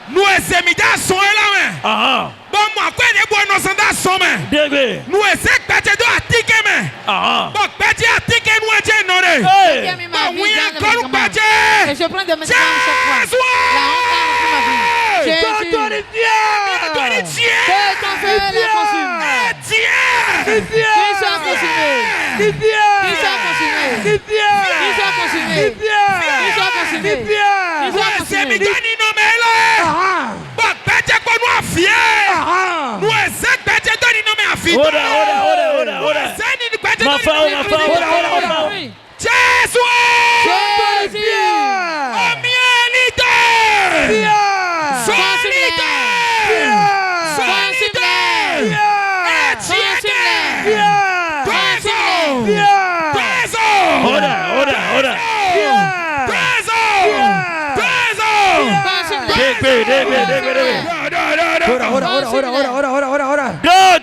Nous essayons son là. Bon moi quoi les bonnes sont dans son main. Nous essayons peut-être de ticket mais. Bon peut-être ticket nous est non. Oui encore peut-être. Je prends de mes chaque fois.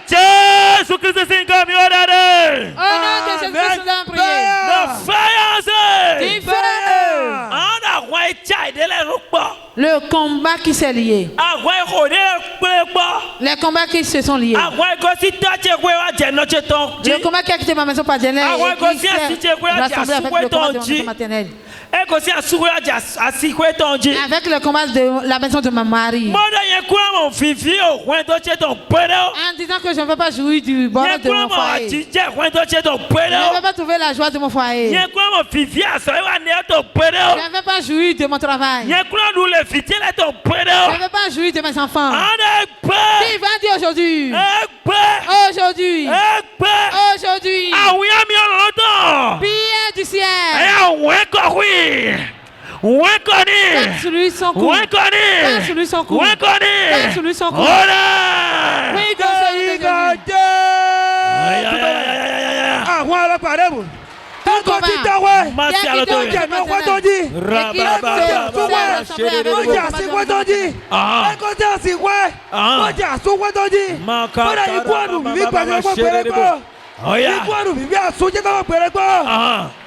Jésus Christ sin cambio oraré. Oh non, que Jésus Christ dans prier. No faillance. Ana wai chai de la rukba. Le combat qui s'est lié. A wai khode kwa. Les combats qui se sont liés. A wai ko si tache kwe wa jeno cheton. Le combat qui a quitté ma maison paternelle. A wai ko si asije kwe wa rassemblé avec le combat de ma maison maternelle. Et que si asure asikwe tonji. Avec le combat de la maison de ma mari. En disant que je ne veux pas jouir du bonheur de mon foyer. Je ne veux pas trouver la joie de mon foyer. Je ne veux pas jouir de mon travail. Je ne veux pas jouir de mes enfants. Il va dire aujourd'hui. Aujourd'hui. Aujourd'hui. Bien du ciel. Quand sur lui son cou. Quand sur lui son cou. Quand sur lui son cou. Oui,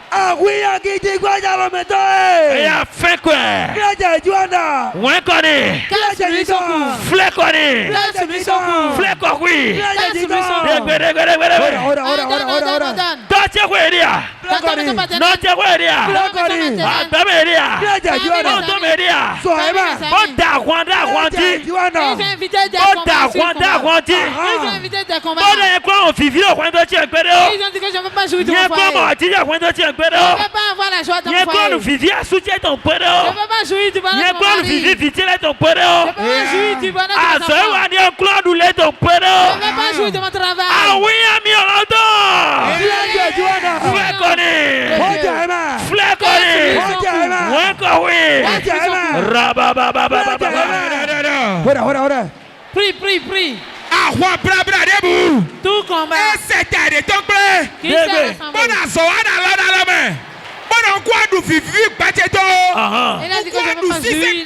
Ah oui, à qui dit quoi dans le métal? Et a fait quoi? Ouais, connaît. Flé connaît. Flé oui. Je ne veux pas avoir la joie de mon foyer. Je ne veux pas jouir du bonheur de mon mari. Je ne veux pas jouir du bonheur de mes enfants. Je ne veux pas jouir de mon travail. Ah oui, ami, Prie. Tout combat. C'est de ton blé. Qui s'est rassemblé. Il a dit que je ne veux pas jouir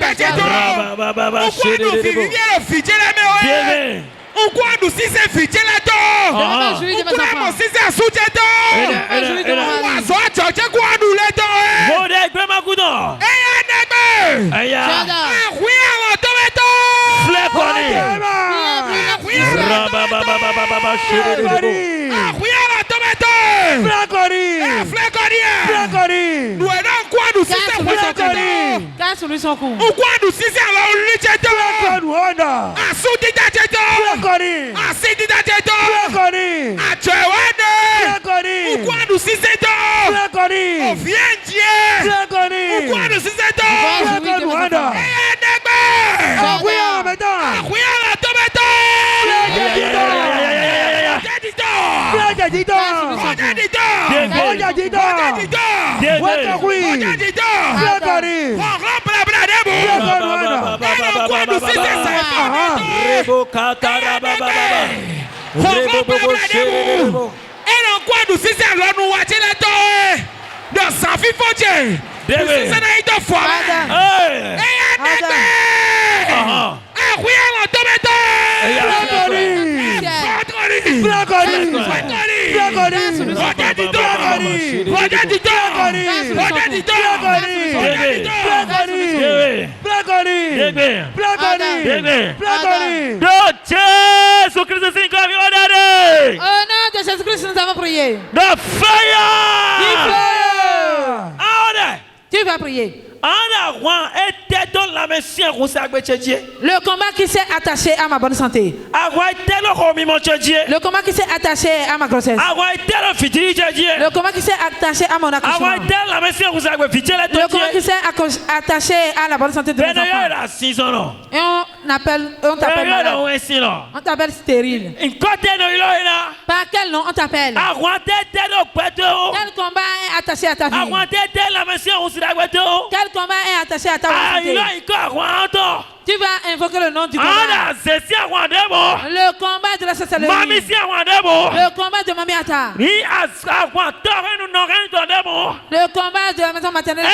Oje. Debe. Sana ito fwa. Eya negbe. Akuya lo tometo. Au nom de Jésus-Christ, nous avons prié. The fire! Tu vas prier. Le combat qui s'est attaché à ma bonne santé. Le combat qui s'est attaché à ma grossesse. Le combat qui s'est attaché à mon accouchement. Le combat qui s'est attaché à la bonne santé de mes enfants. Et on t'appelle malade. On t'appelle stérile. Par quel nom on t'appelle? Quel combat est attaché à ta vie? Quel combat est attaché à ta santé? Tu vas invoquer le nom du combat. Le combat de la sorcellerie. Le combat de Mami Ata. Le combat de la maison maternelle.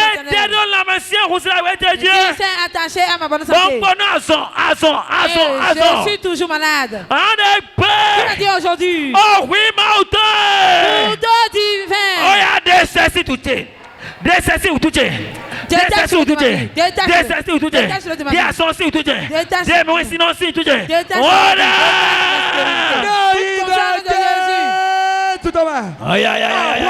Qui s'est attaché à ma bonne santé. Je suis toujours malade. Tu m'as dit aujourd'hui. Couteau divin. Décessi tout est. Décessi ou tout est. Décessi ou tout est. Décessi ou tout est. Décessi ou tout est. Décessi ou tout est. Aïe aïe aïe aïe.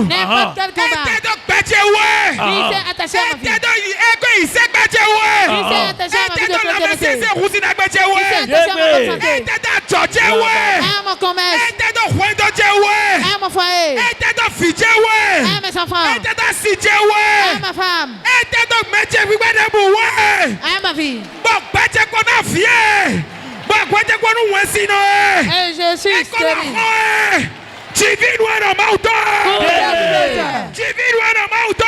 N'importe quel combat. Il s'est attaché à ma vie. Il s'est attaché à ma vie de chrétienté. Il s'est attaché à ma santé. À mon commerce. À mon foyer. À mes enfants. À ma femme. À ma vie. Et je suis stérile. Divino era malto! Divino era malto!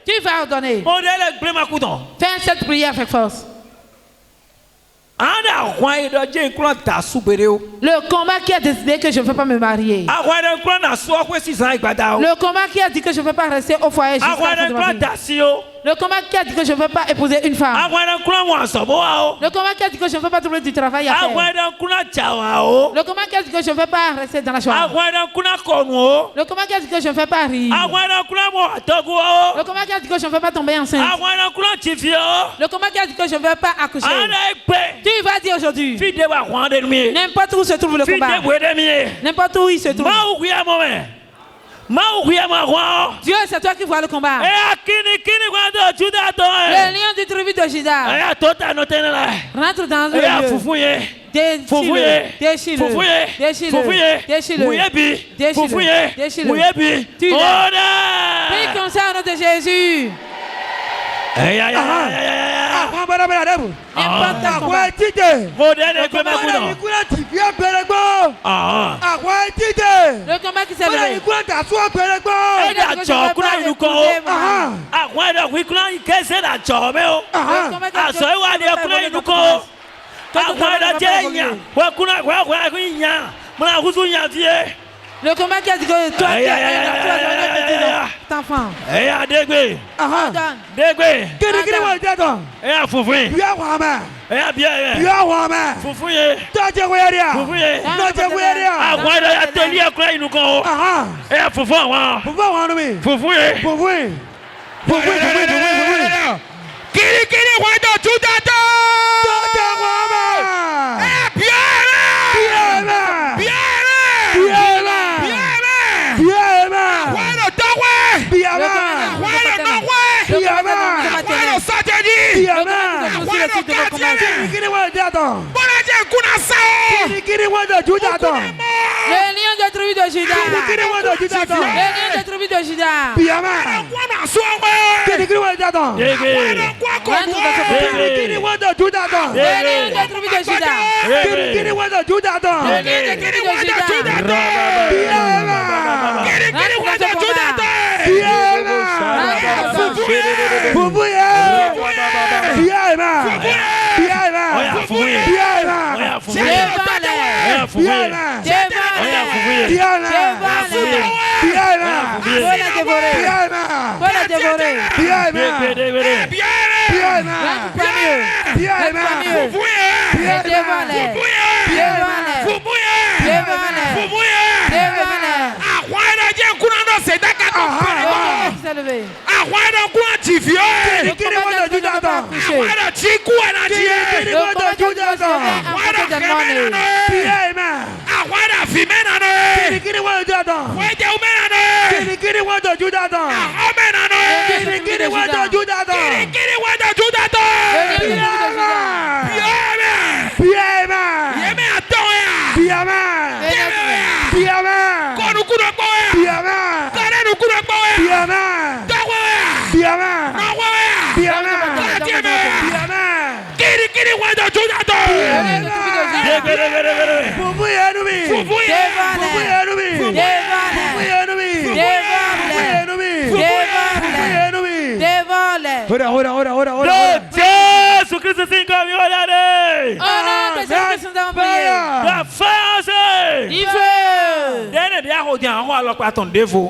Tu vas ordonner. Fais cette prière avec force. Le combat qui a décidé que je ne veux pas me marier. Le combat qui a dit que je ne veux pas rester au foyer jusqu'à la fin de ma vie. Le combat qui a dit que je ne veux pas épouser une femme. Le combat qui a dit que je ne veux pas trouver du travail à faire. Le combat qui a dit que je ne veux pas rester dans la chambre. Le combat qui a dit que je ne veux pas rire. Le combat qui a dit que je ne veux pas tomber enceinte. Le combat qui a dit que je ne veux pas accoucher. Tu vas dire aujourd'hui. N'importe où se trouve le combat. N'importe où il se trouve. Dieu, c'est toi qui vois le combat. Le lion du tribu de Juda. Rentre dans le lieu. Déchire-le. Prie comme ça au nom de Jésus. Le combat qui s'est levé. Le combat qui a dit que toi, tu as ton enfant. Le lion de tribu de Juda. Le lion de tribu de Juda. Le lion de tribu de Juda. Le lion de tribu de Juda.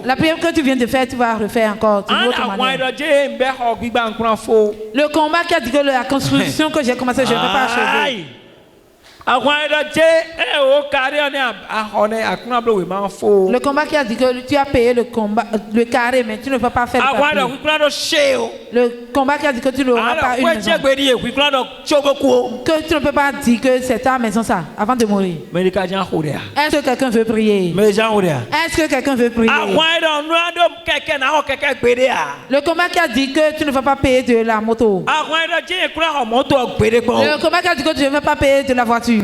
La prière que tu viens de faire, tu vas refaire encore. Le combat qui a dit que la construction que j'ai commencé, je ne vais pas achever. Le combat qui a dit que tu as payé le carré, mais tu ne vas pas faire le papier. Le combat qui a dit que tu n'auras pas une maison. Que tu ne peux pas dire que c'est ta maison ça, avant de mourir. Est-ce que quelqu'un veut prier? Est-ce que quelqu'un veut prier? Le combat qui a dit que tu ne vas pas payer de la moto. Le combat qui a dit que tu ne vas pas payer de la voiture. Le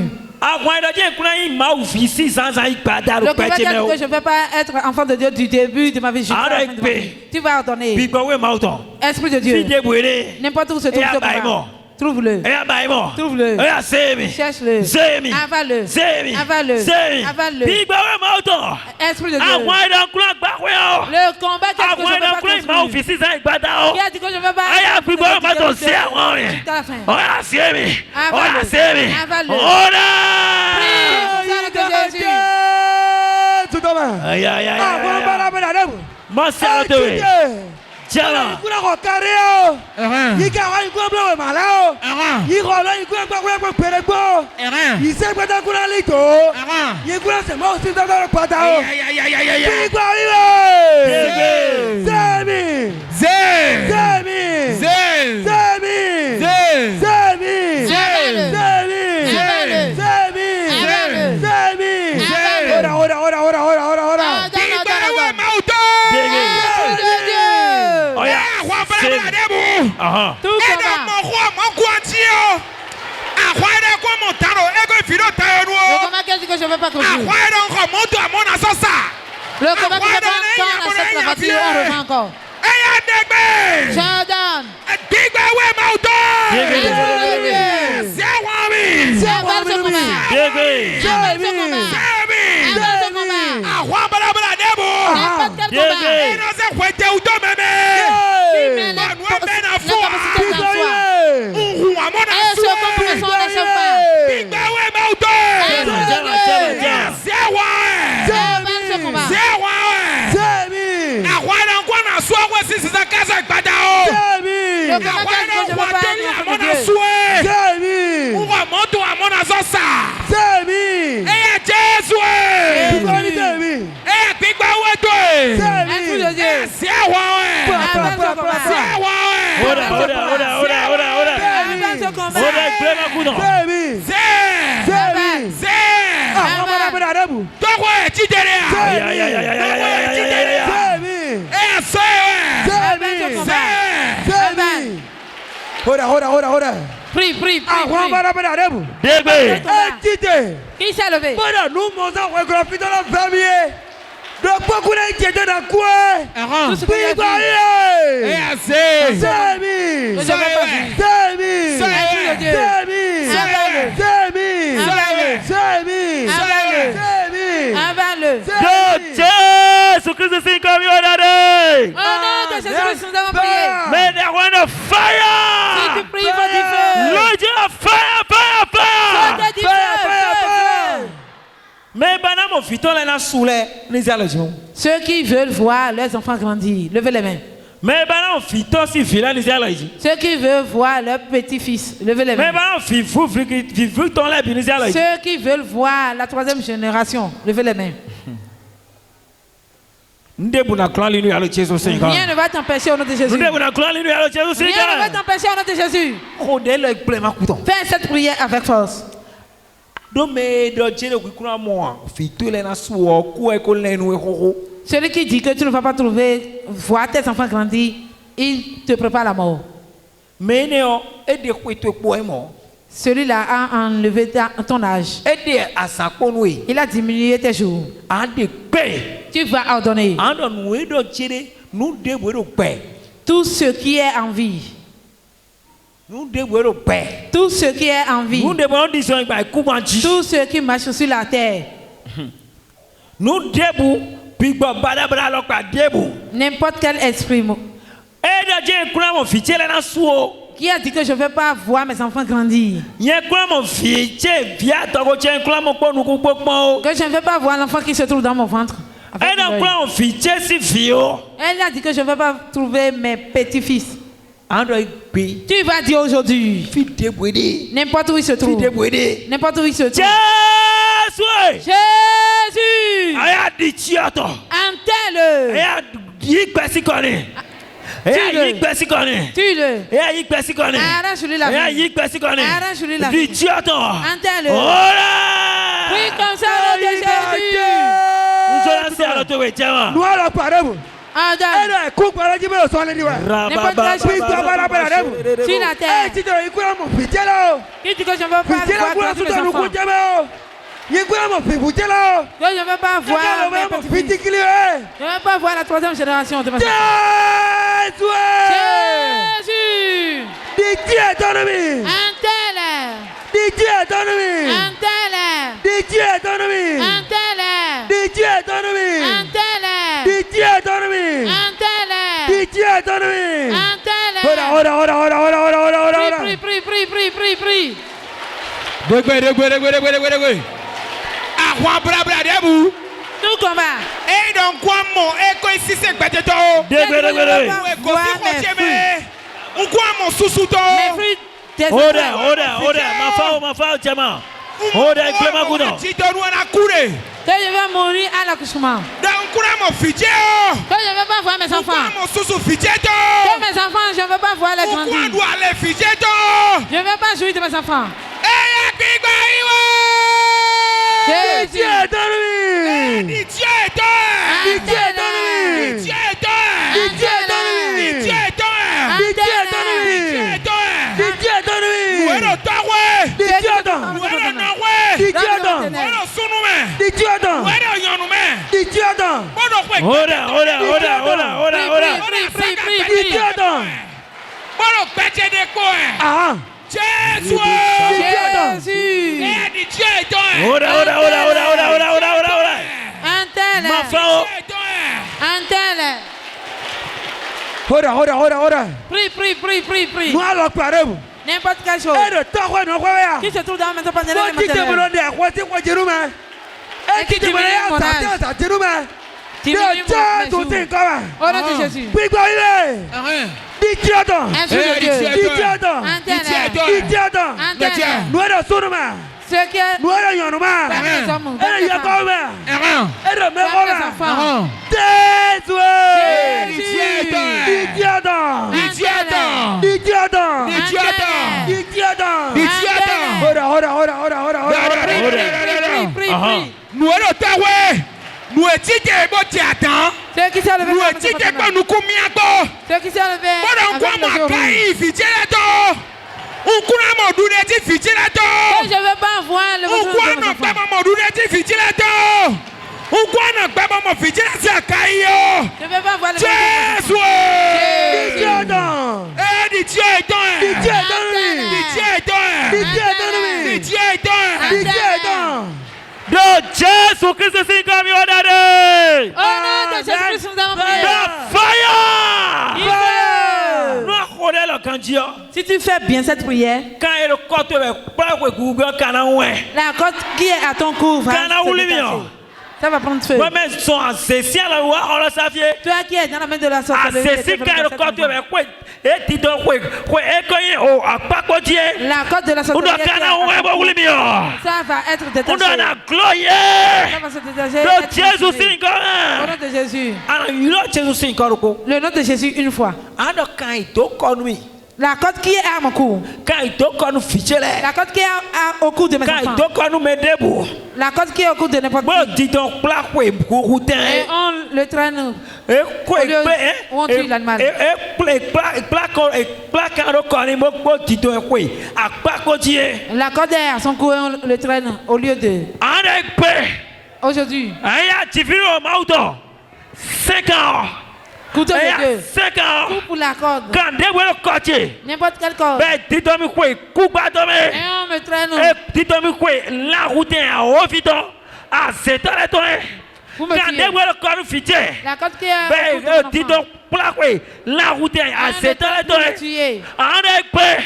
combat qui a dit que je ne vais pas être enfant de Dieu du début de ma vie. Tu vas ordonner. Esprit de Dieu. N'importe où se trouve ce combat. Trouve-le. Trouve-le. Cherche-le. Avale-le. Avale-le. Avale-le. Esprit de Dieu. Le combat qui a dit que je ne vais pas construire. Qui a dit que je ne vais pas Avale-le. Tout combat. Le combat qui dit que je ne veux pas construire. Le combat qui fait quand on achète la voiture, on revend encore. Jordan. Ora. Prie. Qui s'est levé? Nous dans la famille. Donc, pourquoi il était dans quoi? Tout ce que ceux qui veulent voir leurs enfants grandir, levez les mains. Ceux qui veulent voir leurs petits-fils, levez les mains. Ceux qui veulent voir la troisième génération, levez les mains. Rien ne va t'empêcher au nom de Jésus. Rien ne va t'empêcher au nom de Jésus. Fais cette prière avec force. Celui qui dit que tu ne vas pas trouver, voir tes enfants grandir, il te prépare la mort. Celui-là a enlevé ton âge. Il a diminué tes jours. Tu vas ordonner. Tout ce qui est en vie. Tout ce qui est en vie. Tout ce qui marche sur la terre. N'importe quel esprit. Qui a dit que je ne veux pas voir mes enfants grandir? Que je ne veux pas voir l'enfant qui se trouve dans mon ventre. Elle a dit que je ne veux pas trouver mes petits-fils. Tu vas dire aujourd'hui. N'importe où il se trouve. N'importe où il se trouve. Jésus. Entelle-le. Tue-le. Arrache-lui la vie. Arrache-lui la vie. Entelle-le. Prie comme ça au nom de Jésus. Nous allons parler. N'importe sur la terre. Qui dit que je ne veux pas voir mes enfants. Que je ne veux pas voir mes petits-fils. Je ne veux pas voir la troisième génération de ma Jésus. Entelle. Tout combat. Et donc quoi mon écho ici c'est gbèdéto. On quoi mon sous-souto. Ora, ma femme, Jama. Ora, Clément Goudon. Que je vais mourir à l'accouchement. Que je ne veux pas voir mes enfants. Que mes enfants, je ne veux pas voir les grandir. Je ne veux pas jouir de mes enfants. Jésus est dans lui. Dieu est dans lui. Dieu est dans lui. Dieu est dans lui. Dieu est dans lui. Prie. N'importe quelle chose qui se trouve dans la maison pendant au nom de Jésus. Ce qui est nous étions ceux qui s'est levé nous ceux qui s'est levé je veux pas voir le de Jésus Christ, c'est comme il au nom de Jésus-Christ, nous avons prié. Fire! Si tu fais bien cette prière, la côte qui est à ton cou va se détacher. Ça va prendre feu. Toi qui es dans la main de la sorcellerie, la côte de la sorcellerie, ça va être détaché. Ça va se détacher. Au nom de Jésus. Le nom de Jésus une fois. La côte qui est à mon cou. La côte qui est au cou de mes enfants. La côte qui est au cou de n'importe qui. Et on le traîne. Où on tue l'animal. La côte est à son cou et on le traîne au lieu de. Aujourd'hui. 5 ans. Couteau de Dieu. Coup pour la corde. N'importe quelle corde. Et on me traîne. Vous me tuez. La corde qui est la route est à 7 ans.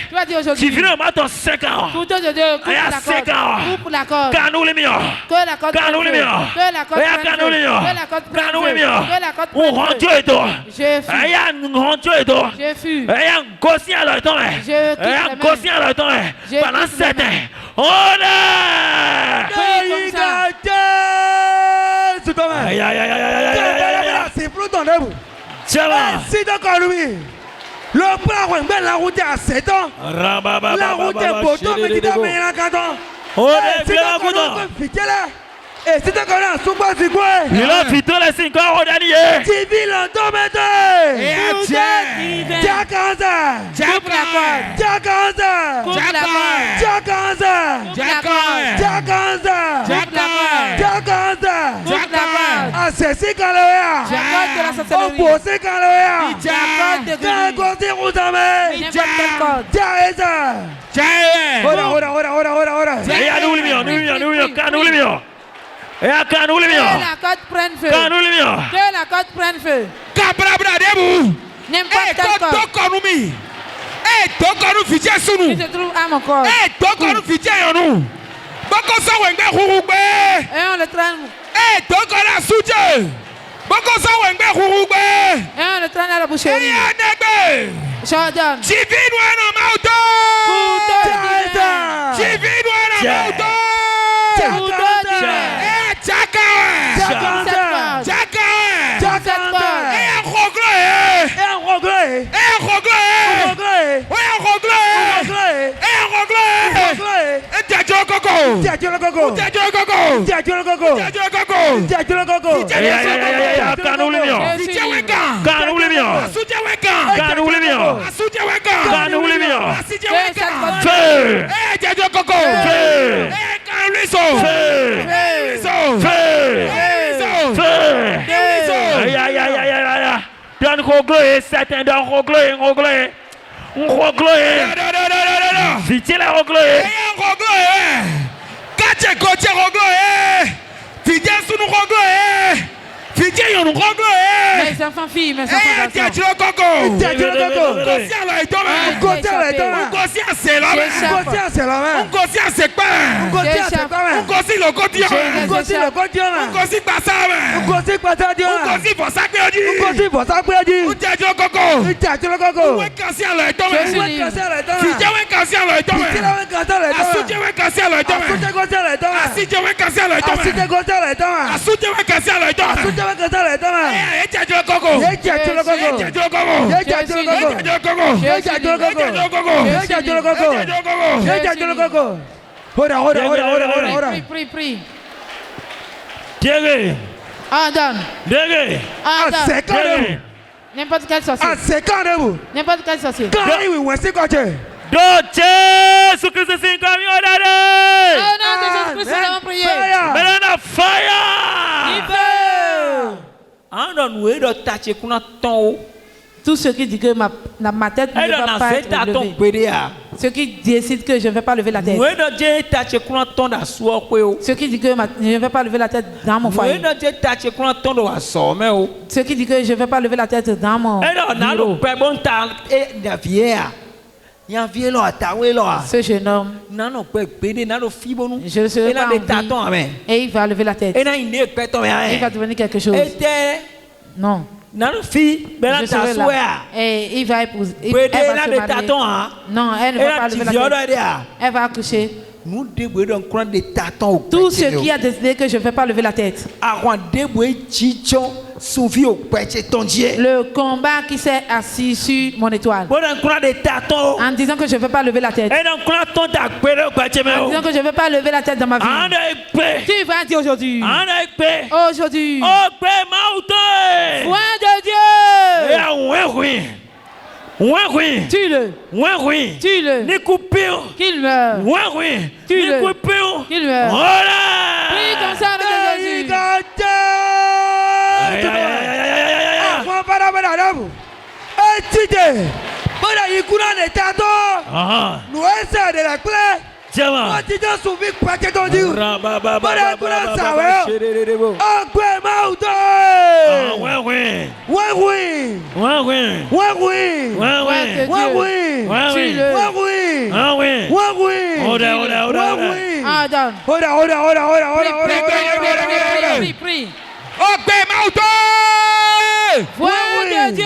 Tu as dit aujourd'hui. Couteau de Dieu. Coup pour la corde. Que la corde J'ai fui. Pendant 7 ans. C'est plus ton œuvre. Si d'accord, lui, le plan, la route est à 7 ans. La route est beau, mais tu dois payer la 4 ans. Et si tu connais un souper, c'est quoi? Il a fité les 5 ans au dernier. Civil en domaine. Que la côte prenne feu. Que la côte prenne feu. N'importe quelle côte. Qui se trouve à mon corps. Et on le traîne. Et on le traîne à la boucherie. Jordan. Donne rogloé, certains donne rogloé. Vite la rogloé. Kache koche rogloé. Vite sous nous rogloé. Vite yon nous rogloé. Mes enfants filles, mes enfants garçons. Tiens le coco. Prie. Dieu. Donne. Dieu. Donne. N'importe quel sorcier. N'importe quel sorcier. Jésus Christ est comme il Oh non, de Jésus-Christ, nous avons prié. Maintenant, fire. Tout ce qui dit que ma tête ne va pas être levée. Ceux qui décident que je ne vais pas lever la tête. Ceux qui disent que je ne vais pas lever la tête dans mon foyer. Ceux qui disent que je ne vais pas lever la tête dans mon bureau. Ce jeune homme, je ne serai pas en vie, et il va lever la tête. Il va devenir quelque chose. Non. Je serai là. Et il va épouser. Elle va se marier. Non, elle ne va pas lever la tête. Elle va accoucher. Tout ce qui a décidé que je ne vais pas lever la tête. Le combat qui s'est assis sur mon étoile. En disant que je ne vais pas lever la tête. En disant que je ne vais pas lever la tête dans ma vie. Tu vas dire aujourd'hui. Aujourd'hui. Foi de Dieu. Tue-le. Tue-le. Qu'il meure. Tue-le. Qu'il meure. Prie comme ça avec Jésus. Prie. Foi de Dieu.